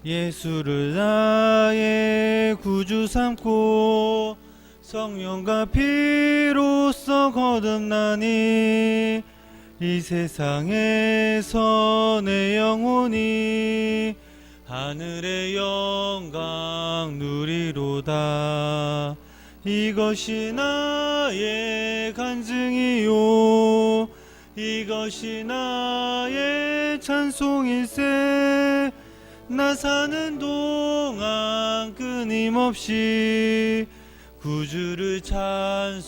예수를 나의 구주 삼고 성령과 피로써 거듭나니 이 세상에서 내 영혼이 하늘의 영광 누리로다. 이것이 나의 간증이요 이것이 나의 찬송일세. 나 사는 동안 끊임없이 구주를 찬송하리로다.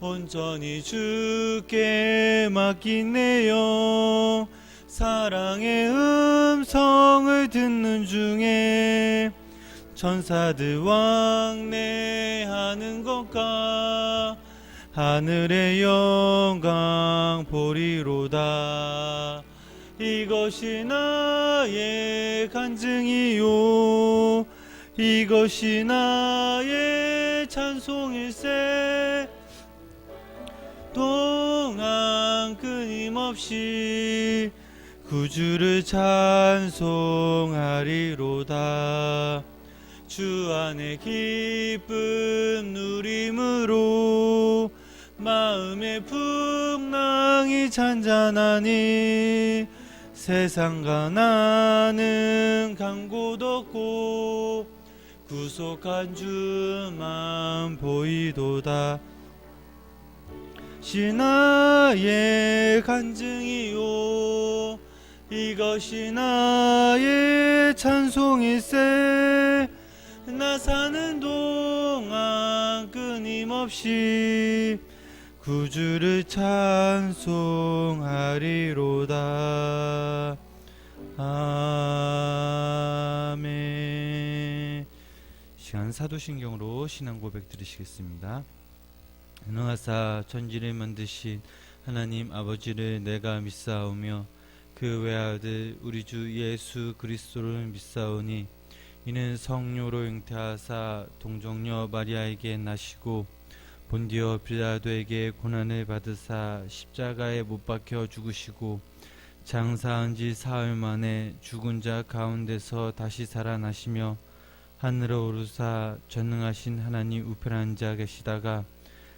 온전히 주께 맡긴 내 영 사랑의 음성을 듣는 중에 천사들 왕래하는 것과 하늘의 영광 보리로다. 이것이 나의 간증이요 이것이 나의 찬송일세. 동안 끊임없이 구주를 찬송하리로다. 주 안에 기쁨 누림으로 마음의 풍랑이 잔잔하니 세상과 나는 간 곳 없고 구속한 주만 보이도다. 이것이 나의 간증이요 이것이 나의 찬송일세. 나 사는 동안 끊임없이 구주를 찬송하리로다. 아멘. 시간 사도신경으로 신앙 고백 드리시겠습니다. 은하사 천지를 만드신 하나님 아버지를 내가 믿사오며 그 외아들 우리 주 예수 그리스도를 믿사오니 이는 성령으로 잉태하사 동정녀 마리아에게 나시고 본디오 빌라도에게 고난을 받으사 십자가에 못 박혀 죽으시고 장사한 지 사흘 만에 죽은 자 가운데서 다시 살아나시며 하늘로 오르사 전능하신 하나님 우편에 앉아 계시다가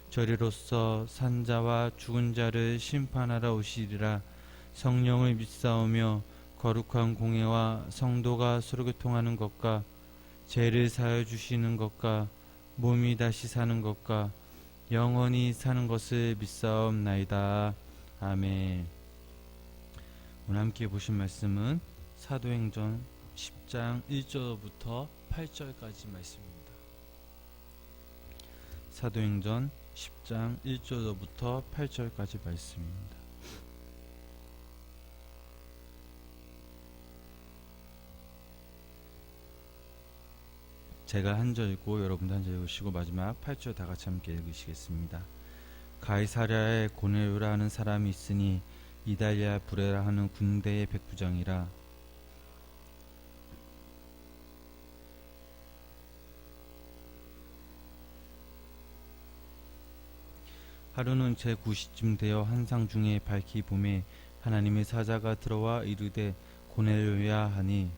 저리로서 산자와 죽은 자를 심판하러 오시리라. 성령을 믿사오며 거룩한 공회와 성도가 서로 교통하는 것과 죄를 사하여 주시는 것과 몸이 다시 사는 것과 영원히 사는 것을 믿사옵나이다. 아멘. 오늘 함께 보신 말씀은 사도행전 10장 1절부터 8절까지 말씀입니다. 사도행전 10장 1절부터 8절까지 말씀입니다. 제가 한 절 읽고 여러분도 한 절 읽으시고 마지막 8절 다 같이 함께 읽으시겠습니다. 가이사랴에 고넬료라 하는 사람이 있으니 이달리아 부레라 하는 군대의 백부장이라. 하루는 제9시쯤 되어 한상 중에 밝히 봄에 하나님의 사자가 들어와 이르되 고넬료야 하니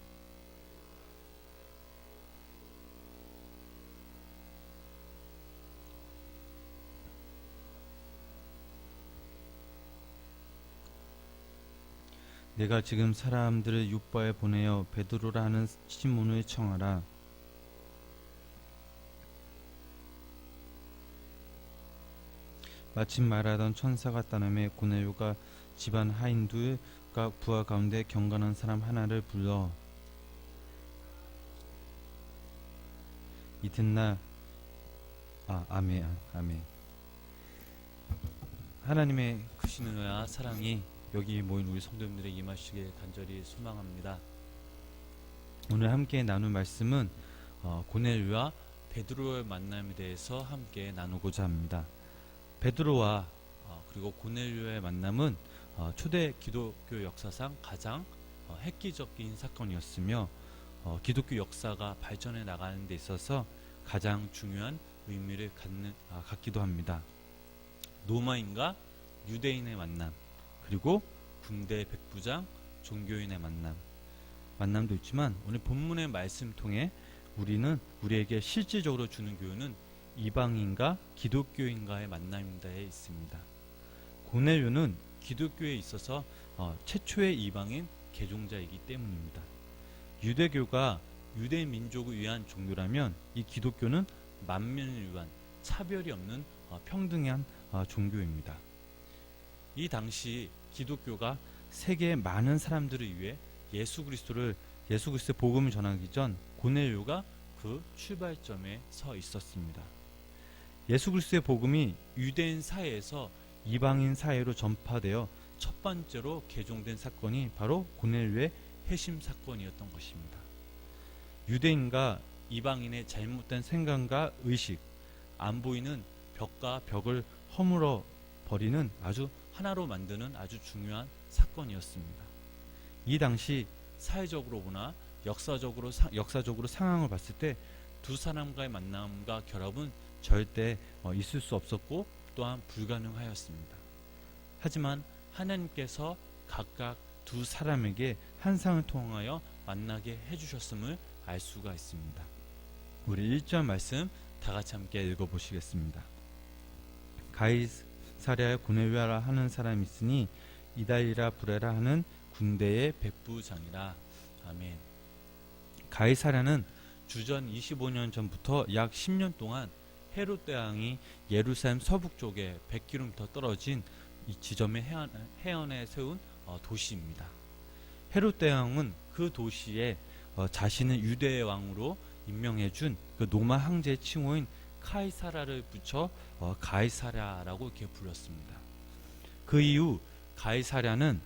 내가 지금 사람들을 욥바에 보내어 베드로라 하는 시몬을 청하라. 마침 말하던 천사가 떠나매 고넬료가 집안 하인들과 부하 가운데 경건한 사람 하나를 불러 이튿날 아멘. 하나님의 크신 은혜와 사랑이 여기 모인 우리 성도님들에게 임하시길 간절히 소망합니다. 오늘 함께 나눌 말씀은 고넬료와 베드로의 만남에 대해서 함께 나누고자 합니다. 베드로와 그리고 고넬료의 만남은 초대 기독교 역사상 가장 획기적인 사건이었으며 기독교 역사가 발전해 나가는 데 있어서 가장 중요한 의미를 갖기도 합니다. 로마인과 유대인의 만남, 그리고 군대 백부장, 종교인의 만남도 있지만 오늘 본문의 말씀 통해 우리에게 실질적으로 주는 교훈은 이방인과 기독교인과의 만남에 있습니다. 고넬료는 기독교에 있어서 최초의 이방인 개종자이기 때문입니다. 유대교가 유대 민족을 위한 종교라면 이 기독교는 만민을 위한 차별이 없는 평등한 종교입니다. 이 당시 기독교가 세계의 많은 사람들을 위해 예수 그리스도의 복음을 전하기 전 고넬료가 그 출발점에 서 있었습니다. 예수 그리스도의 복음이 유대인 사회에서 이방인 사회로 전파되어 첫 번째로 개종된 사건이 바로 고넬료의 회심 사건이었던 것입니다. 유대인과 이방인의 잘못된 생각과 의식, 안 보이는 벽과 벽을 허물어 버리는 아주 하나로 만드는 아주 중요한 사건이었습니다. 이 당시 사회적으로나 역사적으로 상황을 봤을 때 두 사람과의 만남과 결합은 절대 있을 수 없었고 또한 불가능하였습니다. 하지만 하나님께서 각각 두 사람에게 한 상을 통하여 만나게 해주셨음을 알 수가 있습니다. 우리 1절 말씀 다 같이 함께 읽어보시겠습니다. 가이사랴에 고넬료라 하는 사람이 있으니 이달리라 부레라 하는 군대의 백부장이라. 아멘. 가이사랴는 주전 25년 전부터 약 10년 동안 헤롯 대왕이 예루살렘 서북쪽에 100km 떨어진 이 지점의 해안에 세운 도시입니다. 헤롯 대왕은 그 도시에 자신을 유대의 왕으로 임명해준 그 로마 황제의 칭호인 카이사라를 붙여 가이사랴라고 이렇게 불렀습니다. 그 이후 가이사랴는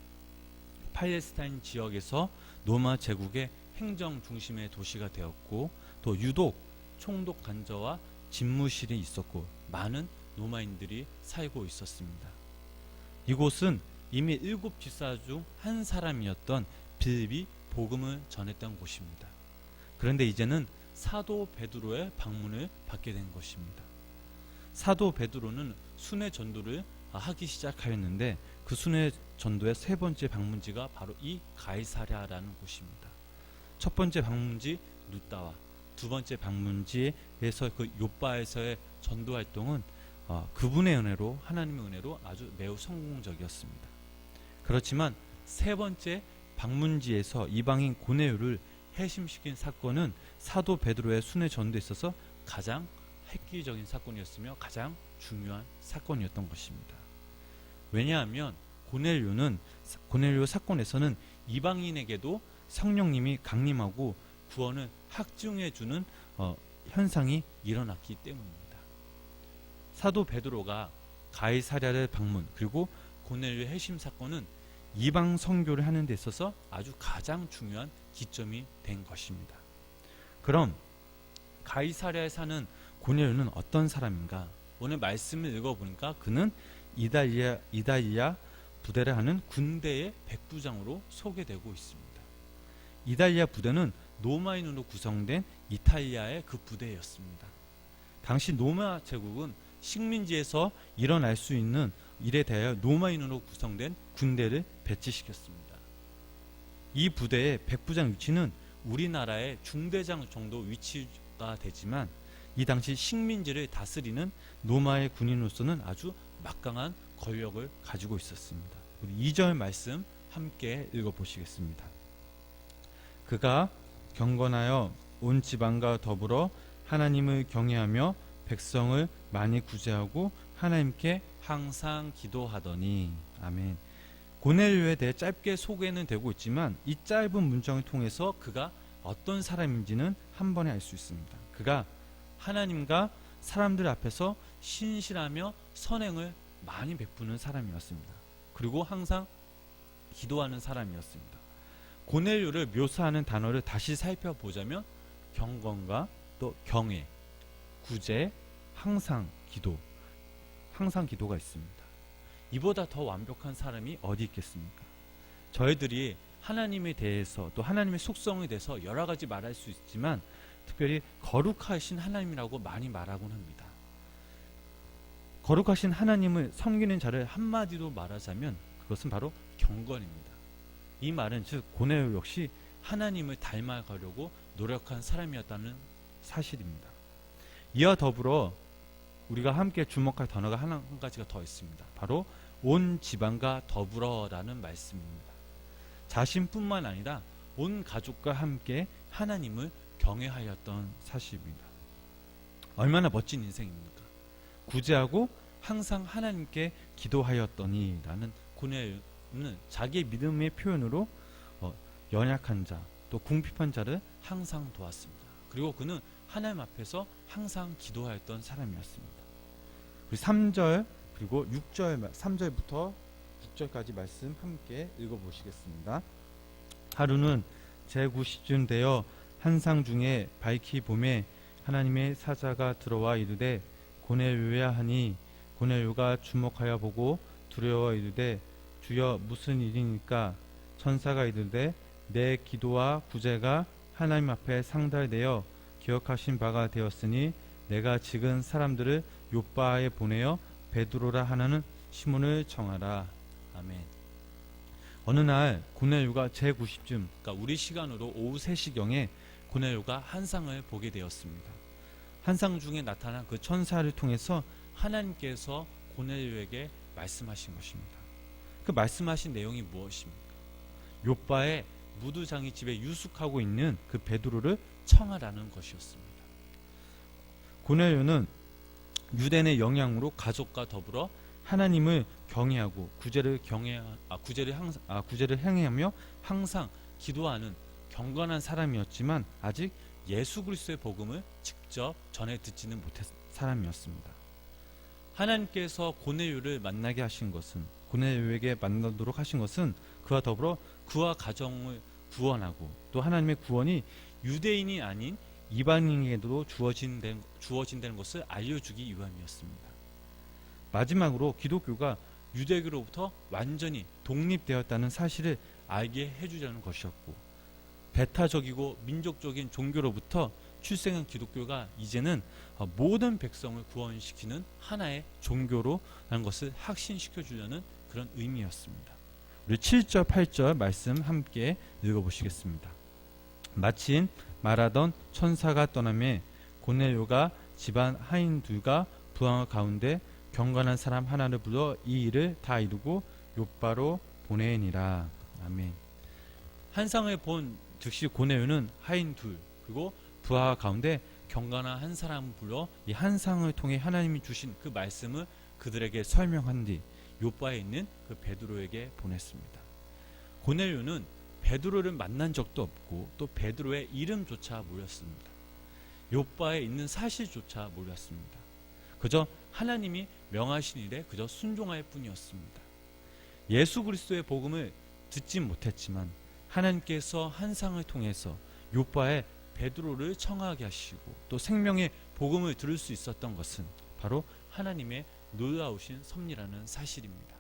팔레스타인 지역에서 로마 제국의 행정 중심의 도시가 되었고 또 유독 총독 관저와 집무실이 있었고 많은 로마인들이 살고 있었습니다. 이곳은 이미 7지사 중 한 사람이었던 빌립이 복음을 전했던 곳입니다. 그런데 이제는 사도 베드로의 방문을 받게 된 것입니다. 사도 베드로는 순회 전도를 하기 시작하였는데 그 순회 전도의 세 번째 방문지가 바로 이 가이사랴라는 곳입니다. 첫 번째 방문지 루따와 두 번째 방문지에서 그 요빠에서의 전도 활동은 그분의 은혜로 하나님의 은혜로 아주 매우 성공적이었습니다. 그렇지만 세 번째 방문지에서 이방인 고넬료를 해심시킨 사건은 사도 베드로의 순회 전도에 있어서 가장 획기적인 사건이었으며 가장 중요한 사건이었던 것입니다. 왜냐하면 고넬료 사건에서는 이방인에게도 성령님이 강림하고 구원을 확증해주는 현상이 일어났기 때문입니다. 사도 베드로가 가이사랴를 방문 그리고 고넬료 해심 사건은 이방 선교를 하는 데 있어서 아주 가장 중요한 기점이 된 것입니다. 그럼 가이사랴에 사는 고넬료는 어떤 사람인가? 오늘 말씀을 읽어보니까 그는 이달리아 부대를 하는 군대의 백부장으로 소개되고 있습니다. 이달리아 부대는 로마인으로 구성된 이탈리아의 그 부대였습니다. 당시 로마 제국은 식민지에서 일어날 수 있는 일에 대하여 로마인으로 구성된 군대를 배치시켰습니다. 이 부대의 백부장 위치는 우리나라의 중대장 정도 위치가 되지만 이 당시 식민지를 다스리는 로마의 군인으로서는 아주 막강한 권력을 가지고 있었습니다. 우리 2절 말씀 함께 읽어보시겠습니다. 그가 경건하여 온 지방과 더불어 하나님을 경외하며 백성을 많이 구제하고 하나님께 항상 기도하더니. 아멘. 고넬료에 대해 짧게 소개는 되고 있지만 이 짧은 문장을 통해서 그가 어떤 사람인지는 한 번에 알 수 있습니다. 그가 하나님과 사람들 앞에서 신실하며 선행을 많이 베푸는 사람이었습니다. 그리고 항상 기도하는 사람이었습니다. 고넬료를 묘사하는 단어를 다시 살펴보자면 경건과 또 경외, 구제, 항상 기도가 있습니다. 이보다 더 완벽한 사람이 어디 있겠습니까? 저희들이 하나님에 대해서 또 하나님의 속성에 대해서 여러 가지 말할 수 있지만 특별히 거룩하신 하나님이라고 많이 말하곤 합니다. 거룩하신 하나님을 섬기는 자를 한마디로 말하자면 그것은 바로 경건입니다. 이 말은 즉 고넬료 역시 하나님을 닮아가려고 노력한 사람이었다는 사실입니다. 이와 더불어 우리가 함께 주목할 단어가 한 가지가 더 있습니다. 바로 온 집안과 더불어라는 말씀입니다. 자신뿐만 아니라 온 가족과 함께 하나님을 경외하였던 사실입니다. 얼마나 멋진 인생입니까? 구제하고 항상 하나님께 기도하였더니 라는 고넬료는 자기의 믿음의 표현으로 연약한 자, 또 궁핍한 자를 항상 도왔습니다. 그리고 그는 하나님 앞에서 항상 기도하였던 사람이었습니다. 3절 그리고 6절 3절부터 6절까지 말씀 함께 읽어보시겠습니다. 하루는 제9시쯤 되어 한상 중에 밝히 봄에 하나님의 사자가 들어와 이르되 고넬료야 하니 고넬료가 주목하여 보고 두려워 이르되 주여 무슨 일이니까? 천사가 이르되 내 기도와 구제가 하나님 앞에 상달되어 기억하신 바가 되었으니 내가 지금 사람들을 요바에 보내어 베드로라 하는 시몬을 청하라. 아멘. 어느 날 고넬료가 제9시쯤 그러니까 우리 시간으로 오후 3시경에 고넬료가 한상을 보게 되었습니다. 한상 중에 나타난 그 천사를 통해서 하나님께서 고넬료에게 말씀하신 것입니다. 그 말씀하신 내용이 무엇입니까? 요바의 무두장이 집에 유숙하고 있는 그 베드로를 청하라는 것이었습니다. 고넬료는 유대인의 영향으로 가족과 더불어 하나님을 경외하고 구제를 행하며 항상 기도하는 경건한 사람이었지만 아직 예수 그리스도의 복음을 직접 전해 듣지는 못한 사람이었습니다. 하나님께서 고넬료를 만나게 하신 것은 고넬료에게 만나도록 하신 것은 그와 더불어 그와 가정을 구원하고 또 하나님의 구원이 유대인이 아닌 이방인에게도 주어진다는 것을 알려주기 위함이었습니다. 마지막으로 기독교가 유대교로부터 완전히 독립되었다는 사실을 알게 해주려는 것이었고 배타적이고 민족적인 종교로부터 출생한 기독교가 이제는 모든 백성을 구원시키는 하나의 종교로라는 것을 확신시켜 주려는 그런 의미였습니다. 우리 7절 8절 말씀 함께 읽어보시겠습니다. 마침 말하던 천사가 떠나매 고넬료가 집안 하인 둘과 부하 가운데 경건한 사람 하나를 불러 이 일을 다 이루고 요바로 보내니라. 아멘. 한상을 본 즉시 고넬료는 하인 둘 그리고 부하 가운데 경건한 한 사람을 불러 이 한상을 통해 하나님이 주신 그 말씀을 그들에게 설명한 뒤 요바에 있는 그 베드로에게 보냈습니다. 고넬료는 베드로를 만난 적도 없고 또 베드로의 이름조차 몰랐습니다. 요바에 있는 사실조차 몰랐습니다. 그저 하나님이 명하신 일에 그저 순종할 뿐이었습니다. 예수 그리스도의 복음을 듣지 못했지만 하나님께서 한상을 통해서 요바에 베드로를 청하게 하시고 또 생명의 복음을 들을 수 있었던 것은 바로 하나님의 놀라우신 섭리라는 사실입니다.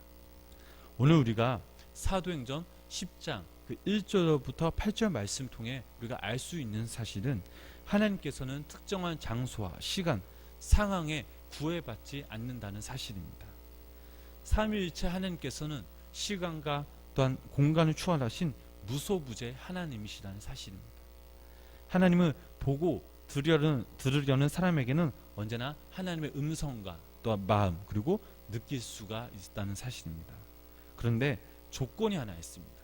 오늘 우리가 사도행전 10장 그 1절부터 8절 말씀 통해 우리가 알 수 있는 사실은 하나님께서는 특정한 장소와 시간, 상황에 구애받지 않는다는 사실입니다. 삼위일체 하나님께서는 시간과 또한 공간을 초월하신 무소부재 하나님이시라는 사실입니다. 하나님을 보고 들으려는 사람에게는 언제나 하나님의 음성과 또한 마음 그리고 느낄 수가 있다는 사실입니다. 그런데 조건이 하나 있습니다.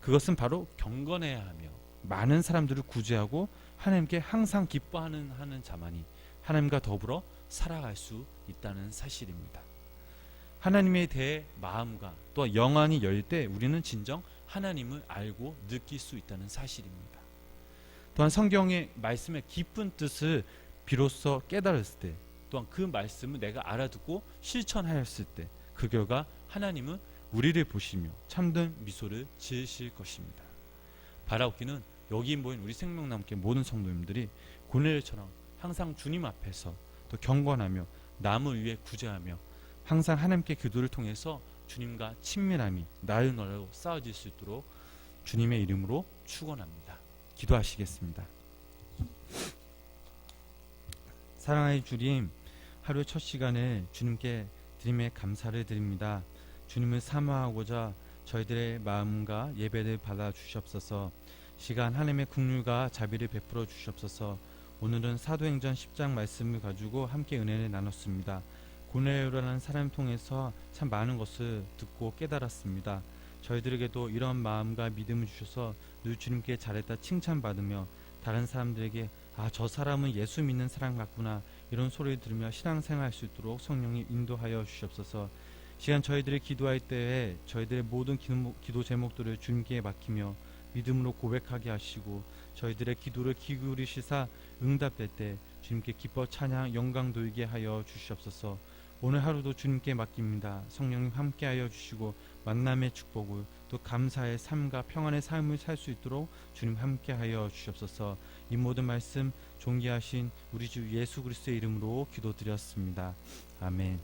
그것은 바로 경건해야 하며 많은 사람들을 구제하고 하나님께 항상 기뻐하는 자만이 하나님과 더불어 살아갈 수 있다는 사실입니다. 하나님에 대해 마음과 또 영안이 열 때 우리는 진정 하나님을 알고 느낄 수 있다는 사실입니다. 또한 성경의 말씀의 깊은 뜻을 비로소 깨달았을 때 또한 그 말씀을 내가 알아듣고 실천하였을 때 그 결과 하나님은 우리를 보시며 참된 미소를 지으실 것입니다. 바라옵기는 여기 모인 우리 생명나무교회 모든 성도님들이 고넬료처럼 항상 주님 앞에서 또 경건하며 남을 위해 구제하며 항상 하나님께 기도를 통해서 주님과 친밀함이 나열나로 쌓아질 수 있도록 주님의 이름으로 축원합니다. 기도하시겠습니다. 사랑하는 주님, 하루의 첫 시간을 주님께 드림에 감사를 드립니다. 주님을 사모하고자 저희들의 마음과 예배를 받아 주시옵소서. 시간 하나님의 긍휼과 자비를 베풀어 주시옵소서. 오늘은 사도행전 10장 말씀을 가지고 함께 은혜를 나눴습니다. 고넬료라는 사람을 통해서 참 많은 것을 듣고 깨달았습니다. 저희들에게도 이런 마음과 믿음을 주셔서 늘 주님께 잘했다 칭찬받으며 다른 사람들에게 저 사람은 예수 믿는 사람 같구나 이런 소리를 들으며 신앙생활할 수 있도록 성령이 인도하여 주시옵소서. 시간 저희들이 기도할 때에 저희들의 모든 기도 제목들을 주님께 맡기며 믿음으로 고백하게 하시고 저희들의 기도를 기울이시사 응답될 때 주님께 기뻐 찬양 영광 돌게 하여 주시옵소서. 오늘 하루도 주님께 맡깁니다. 성령님 함께하여 주시고 만남의 축복을 또 감사의 삶과 평안의 삶을 살 수 있도록 주님 함께하여 주시옵소서. 이 모든 말씀 존귀하신 우리 주 예수 그리스도의 이름으로 기도드렸습니다. 아멘.